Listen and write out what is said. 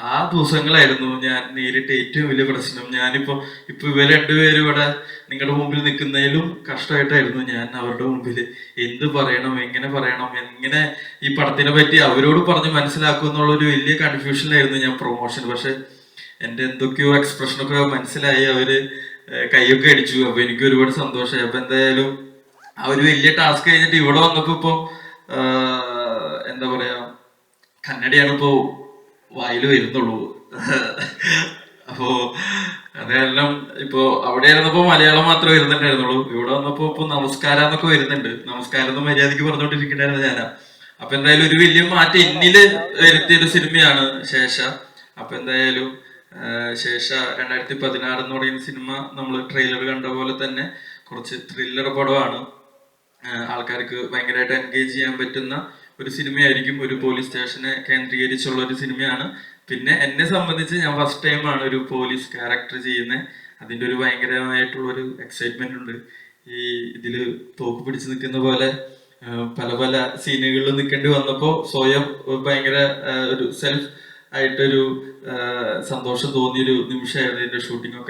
ആ ദിവസങ്ങളായിരുന്നു ഞാൻ നേരിട്ട ഏറ്റവും വലിയ പ്രശ്നം. ഇപ്പൊ ഇവർ രണ്ടുപേരും ഇവിടെ നിങ്ങളുടെ മുമ്പിൽ നിൽക്കുന്നതിലും കഷ്ടമായിട്ടായിരുന്നു ഞാൻ അവരുടെ മുമ്പിൽ എന്ത് പറയണം, എങ്ങനെ ഈ പടത്തിനെ പറ്റി അവരോട് പറഞ്ഞ് മനസ്സിലാക്കും എന്നുള്ള ഒരു വലിയ കൺഫ്യൂഷനിലായിരുന്നു ഞാൻ പ്രൊമോഷൻ. പക്ഷെ എന്റെ എന്തൊക്കെയോ എക്സ്പ്രഷനൊക്കെ മനസ്സിലായി. അവര് കൈയൊക്കെ അടിച്ചു. അപ്പൊ എനിക്ക് ഒരുപാട് സന്തോഷമായി. അപ്പൊ എന്തായാലും ആ ഒരു വലിയ ടാസ്ക് കഴിഞ്ഞിട്ട് ഇവിടെ വന്നപ്പോ ഇപ്പൊ എന്താ പറയാ, കന്നഡയാണ് ഇപ്പോ വായിൽ വരുന്നുള്ളൂ. അപ്പോ അതെല്ലാം ഇപ്പൊ അവിടെ ആയിരുന്നപ്പോ മലയാളം മാത്രമേ വരുന്നുണ്ടായിരുന്നുള്ളൂ. ഇവിടെ വന്നപ്പോ ഇപ്പൊ നമസ്കാരം എന്നൊക്കെ വരുന്നുണ്ട്. നമസ്കാരം എന്ന് മര്യാദക്ക് പറഞ്ഞോണ്ടിരിക്കണ്ടായിരുന്നു ഞാനാ. അപ്പൊ എന്തായാലും ഒരു വലിയ മാറ്റം എന്നില് വരുത്തിയൊരു സിനിമയാണ് ശേഷ. അപ്പൊ എന്തായാലും ശേഷ 2016 എന്ന് പറയുന്ന സിനിമ നമ്മൾ ട്രെയിലർ കണ്ട പോലെ തന്നെ കുറച്ച് ത്രില്ലർ പടമാണ്. ആൾക്കാർക്ക് ഭയങ്കരമായിട്ട് എൻഗേജ് ചെയ്യാൻ പറ്റുന്ന ഒരു സിനിമയായിരിക്കും. ഒരു പോലീസ് സ്റ്റേഷനെ കേന്ദ്രീകരിച്ചുള്ള ഒരു സിനിമയാണ്. പിന്നെ എന്നെ സംബന്ധിച്ച് ഞാൻ ഫസ്റ്റ് ടൈമാണ് ഒരു പോലീസ് ക്യാരക്ടർ ചെയ്യുന്നത്. അതിൻ്റെ ഒരു ഭയങ്കരമായിട്ടുള്ള ഒരു എക്സൈറ്റ്മെന്റ് ഉണ്ട്. ഈ ഇതില് തോക്ക് പിടിച്ച് നിൽക്കുന്ന പോലെ പല പല സീനുകളിൽ നിൽക്കേണ്ടി വന്നപ്പോൾ സ്വയം ഭയങ്കര ഒരു സെൽഫ് ആയിട്ടൊരു സന്തോഷം തോന്നിയൊരു നിമിഷമായിരുന്നു ഇതിന്റെ ഷൂട്ടിംഗ് ഒക്കെ.